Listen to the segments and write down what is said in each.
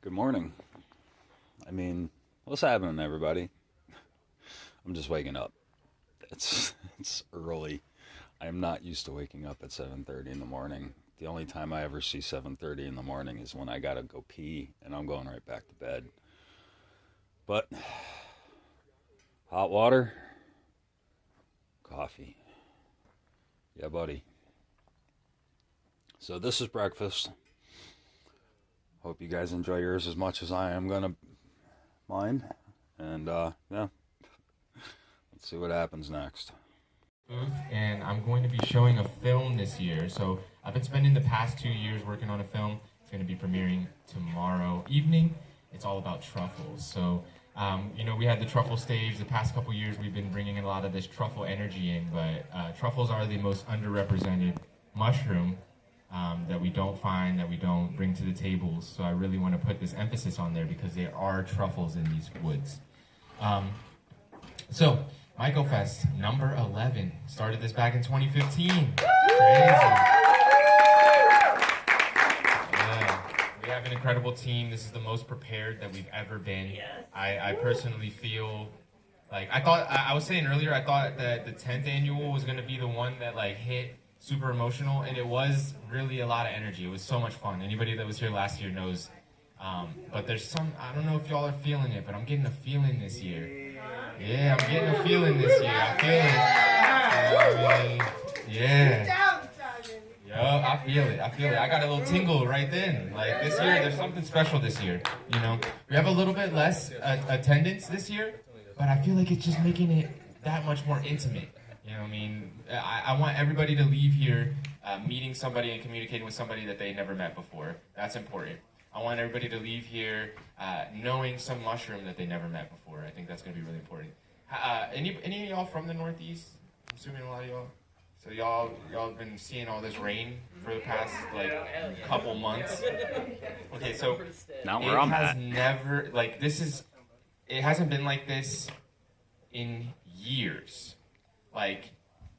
Good morning. I mean, what's happening, everybody? I'm just waking up. It's early. I am not used to waking up at 7:30 in the morning. The only time I ever see 7:30 in the morning is when I gotta go pee, and I'm going right back to bed. But hot water, coffee. Yeah, buddy. So this is breakfast. Hope you guys enjoy yours as much as I am gonna mine. And yeah, let's see what happens next. And I'm going to be showing a film this year. So I've been spending the past 2 years working on a film. It's going to be premiering tomorrow evening. It's all about truffles. So, we had the truffle stage. The past couple years, we've been bringing a lot of this truffle energy in, but truffles are the most underrepresented mushroom that we don't find, that we don't bring to the tables. So I really want to put this emphasis on there because there are truffles in these woods. MycoFest number 11. Started this back in 2015. Crazy. Yeah. We have an incredible team. This is the most prepared that we've ever been. I personally feel like I was saying earlier, I thought that the 10th annual was going to be the one that hit super emotional, and it was really a lot of energy. It was so much fun. Anybody that was here last year knows. But there's I don't know if y'all are feeling it, but I'm getting a feeling this year. Yeah, I'm getting a feeling this year. I feel it. You know what I mean? Yeah. Yo, I feel it. I got a little tingle right then. Like this year, there's something special this year. We have a little bit less attendance this year, but I feel like it's just making it that much more intimate. You know what I mean? I want everybody to leave here meeting somebody and communicating with somebody that they never met before. That's important. I want everybody to leave here knowing some mushroom that they never met before. I think that's going to be really important. Any of y'all from the Northeast? I'm assuming a lot of y'all. So y'all have been seeing all this rain for the past couple months. Okay, so Not where I'm at. It hasn't been like this in years.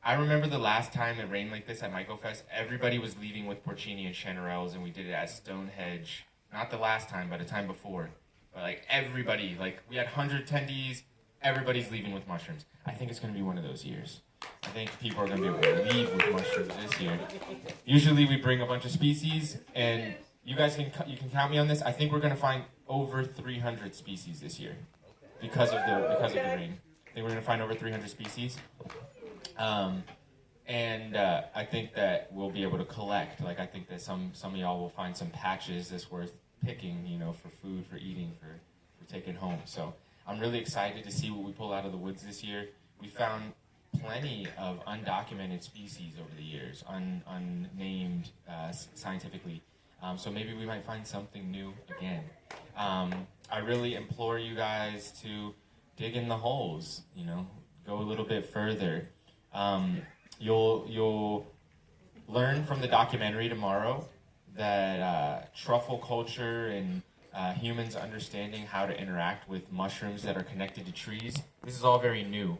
I remember the last time it rained like this at MycoFest, everybody was leaving with porcini and chanterelles, and we did it at Stonehenge. Not the last time, but a time before. But everybody, we had 100 attendees, everybody's leaving with mushrooms. I think it's going to be one of those years. I think people are going to be able to leave with mushrooms this year. Usually we bring a bunch of species, and you guys can count me on this. I think we're going to find over 300 species this year because of the rain. I think we're going to find over 300 species. I think that we'll be able to collect. I think that some of y'all will find some patches that's worth picking, for food, for eating, for taking home. So I'm really excited to see what we pull out of the woods this year. We found plenty of undocumented species over the years, unnamed scientifically. So maybe we might find something new again. I really implore you guys to dig in the holes, go a little bit further. You'll learn from the documentary tomorrow that truffle culture and humans understanding how to interact with mushrooms that are connected to trees. This is all very new.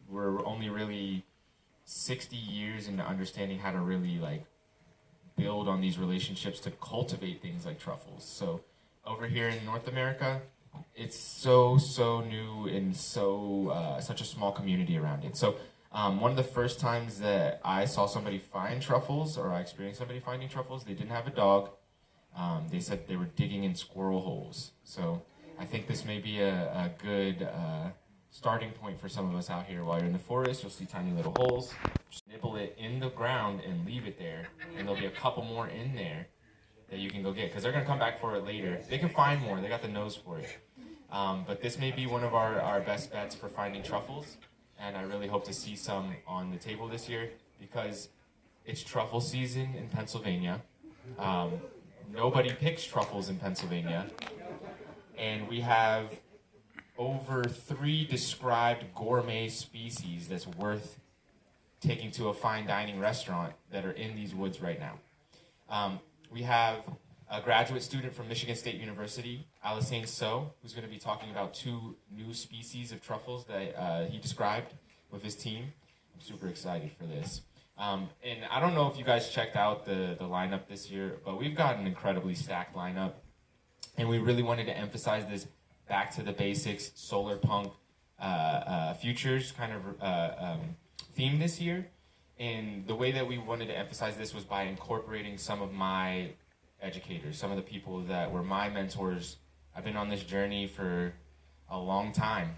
We're only really 60 years into understanding how to really build on these relationships to cultivate things like truffles. So over here in North America, it's so new and such a small community around it. So one of the first times that I saw somebody find truffles, or I experienced somebody finding truffles, they didn't have a dog. They said they were digging in squirrel holes. So I think this may be a good starting point for some of us out here. While you're in the forest, you'll see tiny little holes. Just nibble it in the ground and leave it there. And there'll be a couple more in there that you can go get, because they're going to come back for it later. They can find more. They got the nose for it. But this may be one of our best bets for finding truffles. And I really hope to see some on the table this year, because it's truffle season in Pennsylvania. Nobody picks truffles in Pennsylvania. And we have over 3 described gourmet species that's worth taking to a fine dining restaurant that are in these woods right now. We have a graduate student from Michigan State University, Alisane So, who's going to be talking about 2 new species of truffles that he described with his team. I'm super excited for this. And I don't know if you guys checked out the lineup this year, but we've got an incredibly stacked lineup. And we really wanted to emphasize this back to the basics, solar punk futures kind of theme this year. And the way that we wanted to emphasize this was by incorporating some of my educators, some of the people that were my mentors. I've been on this journey for a long time.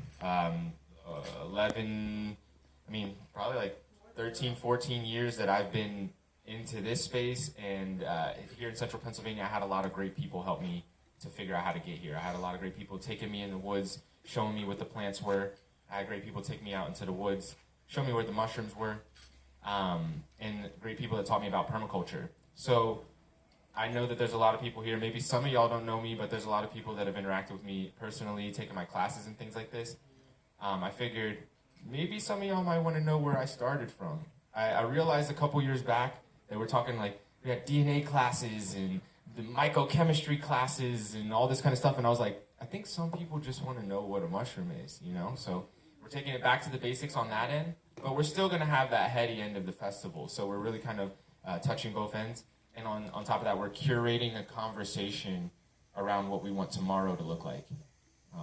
probably like 13, 14 years that I've been into this space. And here in Central Pennsylvania, I had a lot of great people help me to figure out how to get here. I had a lot of great people taking me in the woods, showing me what the plants were. I had great people take me out into the woods, show me where the mushrooms were, and great people that taught me about permaculture. So I know that there's a lot of people here. Maybe some of y'all don't know me, but there's a lot of people that have interacted with me personally, taking my classes and things like this. I figured maybe some of y'all might want to know where I started from. I realized a couple years back that we're talking like we had DNA classes and the mycochemistry classes and all this kind of stuff, and I was like, I think some people just want to know what a mushroom is, you know? So we're taking it back to the basics on that end, but we're still going to have that heady end of the festival. So we're really kind of touching both ends. And on top of that, we're curating a conversation around what we want tomorrow to look like.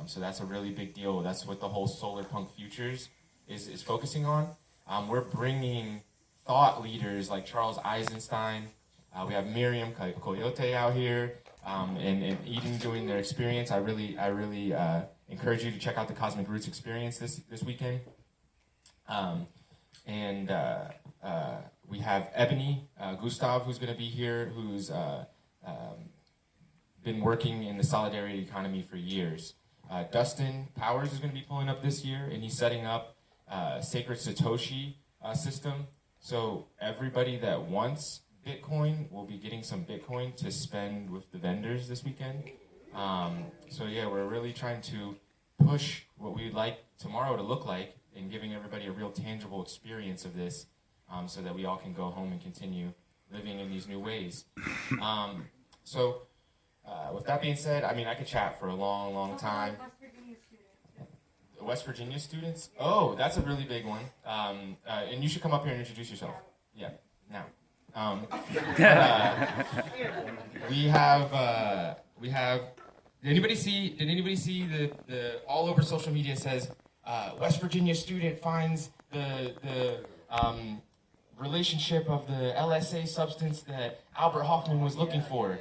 So that's a really big deal. That's what the whole Solar Punk Futures is focusing on. We're bringing thought leaders like Charles Eisenstein. We have Miriam Coyote out here, and Eden doing their experience. I really encourage you to check out the Cosmic Roots experience this weekend. We have Ebony Gustav, who's going to be here, who's been working in the solidarity economy for years. Dustin Powers is going to be pulling up this year, and he's setting up Sacred Satoshi system. So everybody that wants Bitcoin will be getting some Bitcoin to spend with the vendors this weekend. So yeah, we're really trying to push what we'd like tomorrow to look like and giving everybody a real tangible experience of this, so that we all can go home and continue living in these new ways. With that being said, I mean, I could chat for a long, long time. West Virginia students? Oh, that's a really big one. And you should come up here and introduce yourself. Yeah, now. We have. Did anybody see the all over social media says West Virginia student finds the relationship of the LSA substance that Albert Hoffman was looking for.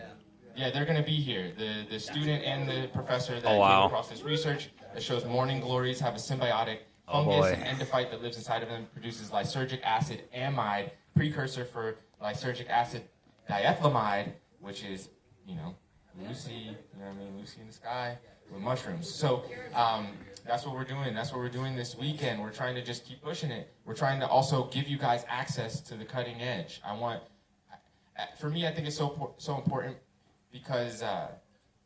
Yeah, they're going to be here. The student and the professor that came across this research that shows morning glories have a symbiotic fungus and endophyte that lives inside of them, produces lysergic acid amide, precursor for lysergic acid diethylamide, which is, Lucy, Lucy in the sky with mushrooms. So that's what we're doing. That's what we're doing this weekend. We're trying to just keep pushing it. We're trying to also give you guys access to the cutting edge. For me, I think it's so important because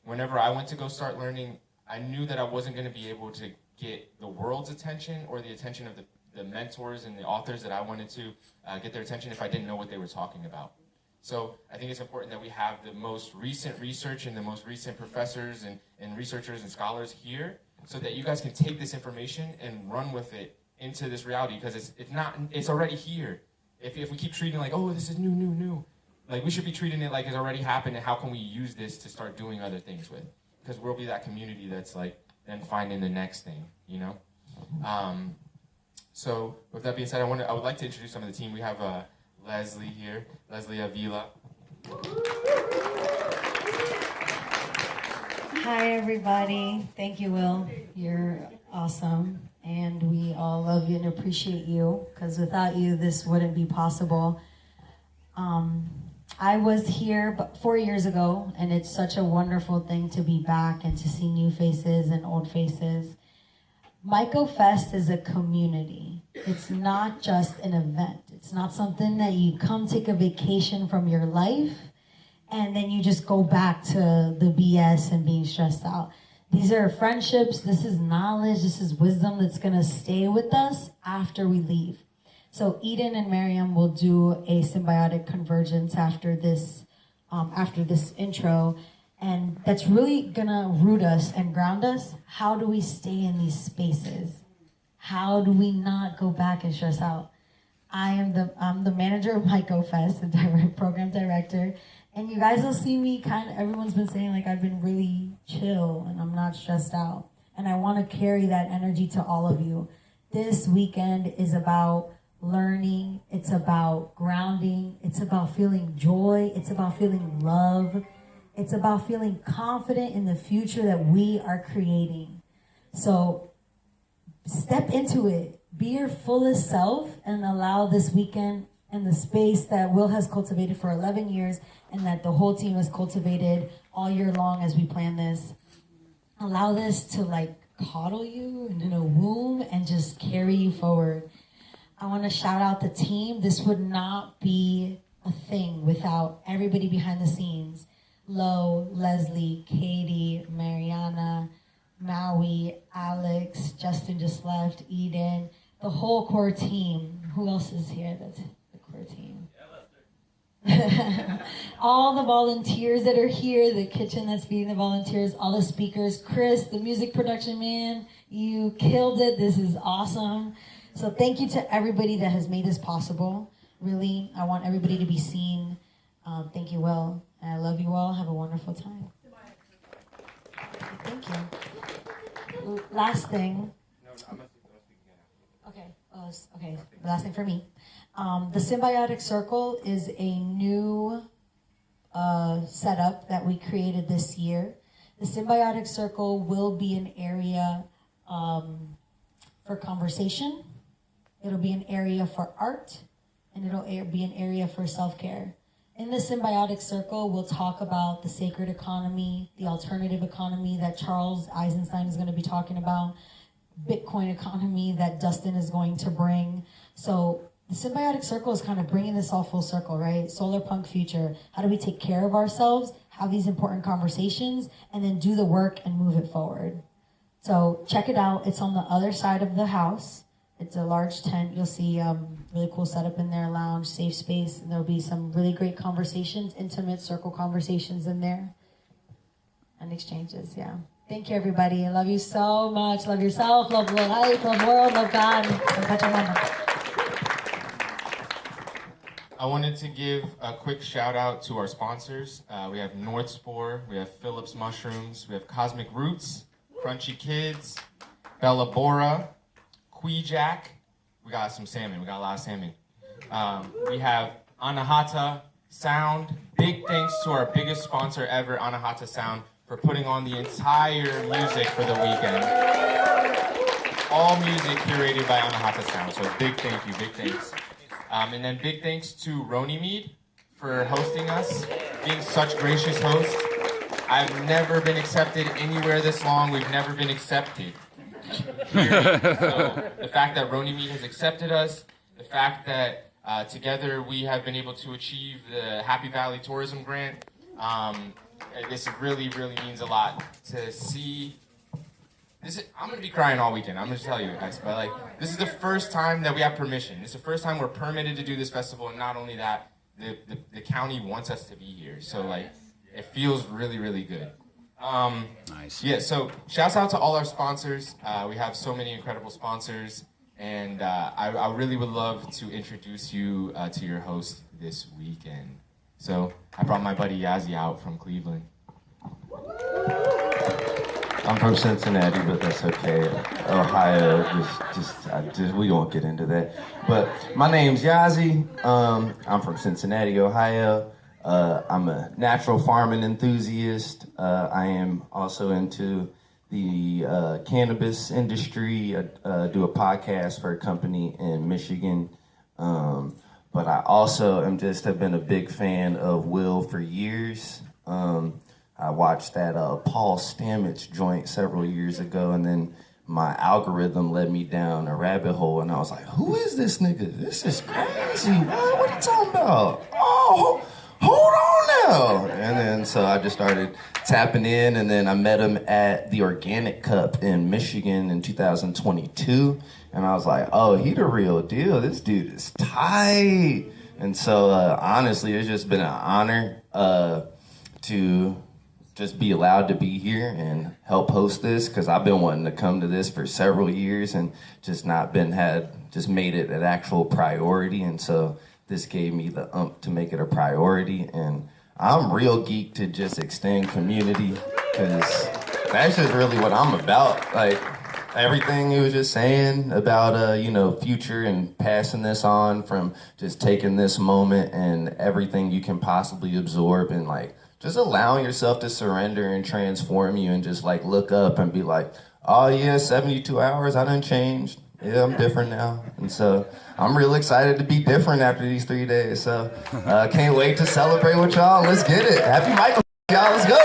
whenever I went to go start learning, I knew that I wasn't going to be able to get the world's attention or the attention of the mentors and the authors that I wanted to get their attention if I didn't know what they were talking about. So I think it's important that we have the most recent research and the most recent professors and researchers and scholars here so that you guys can take this information and run with it into this reality, because it's already here. If we keep treating it like, oh, this is new, like we should be treating it like it's already happened, and how can we use this to start doing other things with? Because we'll be that community that's like then finding the next thing, So with that being said, I would like to introduce some of the team. We have Leslie here, Leslie Avila. Hi, everybody. Thank you, Will. You're awesome. And we all love you and appreciate you, because without you, this wouldn't be possible. I was here 4 years ago, and it's such a wonderful thing to be back and to see new faces and old faces. MycoFest is a community. It's not just an event. It's not something that you come take a vacation from your life and then you just go back to the BS and being stressed out. These are friendships. This is knowledge. This is wisdom that's going to stay with us after we leave. So Eden and Miriam will do a symbiotic convergence after this intro. And that's really gonna root us and ground us. How do we stay in these spaces? How do we not go back and stress out? I'm the manager of MycoFest, the program director, And you guys will see me everyone's been saying like I've been really chill and I'm not stressed out. And I want to carry that energy to all of you. This weekend is about learning. It's about grounding. It's about feeling joy. It's about feeling love. It's about feeling confident in the future that we are creating. So step into it. Be your fullest self and allow this weekend and the space that Will has cultivated for 11 years and that the whole team has cultivated all year long as we plan this. Allow this to like coddle you in a womb and just carry you forward. I want to shout out the team. This would not be a thing without everybody behind the scenes. Lo, Leslie, Katie, Mariana, Maui, Alex, Justin just left, Eden, the whole core team. Who else is here? That's the core team. All the volunteers that are here, the kitchen that's feeding the volunteers, all the speakers, Chris, the music production man, you killed it. This is awesome. So thank you to everybody that has made this possible. Really, I want everybody to be seen. Thank you, Will. And I love you all. Have a wonderful time. Thank you. Last thing. Okay. Okay. Last thing for me. The Symbiotic Circle is a new setup that we created this year. The Symbiotic Circle will be an area for conversation. It'll be an area for art, and it'll be an area for self-care. In the Symbiotic Circle, we'll talk about the sacred economy, the alternative economy that Charles Eisenstein is going to be talking about, Bitcoin economy that Dustin is going to bring. So the Symbiotic Circle is kind of bringing this all full circle, right? Solar punk future. How do we take care of ourselves, have these important conversations, and then do the work and move it forward? So check it out. It's on the other side of the house. It's a large tent. You'll see really cool setup in there, lounge, safe space, and there'll be some really great conversations, intimate circle conversations in there, and exchanges, yeah. Thank you, everybody. I love you so much. Love yourself, love life, love the world, love God. I wanted to give a quick shout out to our sponsors. We have North Spore, we have Phillips Mushrooms, we have Cosmic Roots, Crunchy Kids, Bella Bora, Jack. We got some salmon. We got a lot of salmon. We have Anahata Sound. Big thanks to our biggest sponsor ever, Anahata Sound, for putting on the entire music for the weekend. All music curated by Anahata Sound. So big thank you, big thanks. And then big thanks to Roni Mead for hosting us, being such gracious hosts. I've never been accepted anywhere this long. We've never been accepted. So the fact that Roni Mead has accepted us, the fact that together we have been able to achieve the Happy Valley Tourism Grant, this really, really means a lot to see. I'm going to be crying all weekend, I'm going to tell you guys, but this is the first time that we have permission. It's the first time we're permitted to do this festival, and not only that, the county wants us to be here. So it feels really, really good. Nice. Yeah, so shouts out to all our sponsors. We have so many incredible sponsors, and I really would love to introduce you to your host this weekend. So I brought my buddy Yazzie out from Cleveland. I'm from Cincinnati, but that's okay. Ohio, we won't get into that. But my name's Yazzie. I'm from Cincinnati, Ohio. I'm a natural farming enthusiast. I am also into the cannabis industry. I do a podcast for a company in Michigan. But I also have been a big fan of Will for years. I watched that Paul Stamets joint several years ago, and then my algorithm led me down a rabbit hole, and I was like, who is this nigga? This is crazy. What are you talking about? Oh, hold on now. And then so I just started tapping in, and then I met him at the Organic Cup in Michigan in 2022, and I was like, oh, he the real deal. This dude is tight. And so honestly, it's just been an honor to just be allowed to be here and help host this, because I've been wanting to come to this for several years and just made it an actual priority. And so this gave me the to make it a priority. And I'm real geeked to just extend community, because that's just really what I'm about. Like, everything he was just saying about, you know, future and passing this on, from just taking this moment and everything you can possibly absorb, and like just allowing yourself to surrender and transform you, and just like look up and be like, oh yeah, 72 hours, I done changed. Yeah, I'm different now. And so I'm real excited to be different after these 3 days. So can't wait to celebrate with y'all. Let's get it. Happy MycoFest, y'all. Let's go.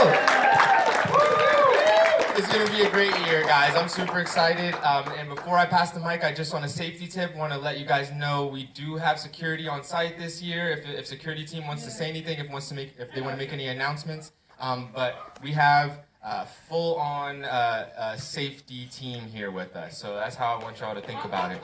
It's going to be a great year, guys. I'm super excited. And before I pass the mic, I just want a safety tip. Want to let you guys know we do have security on site this year. If security team wants to say anything, if they want to make any announcements, but we have full-on safety team here with us. So that's how I want y'all to think about it.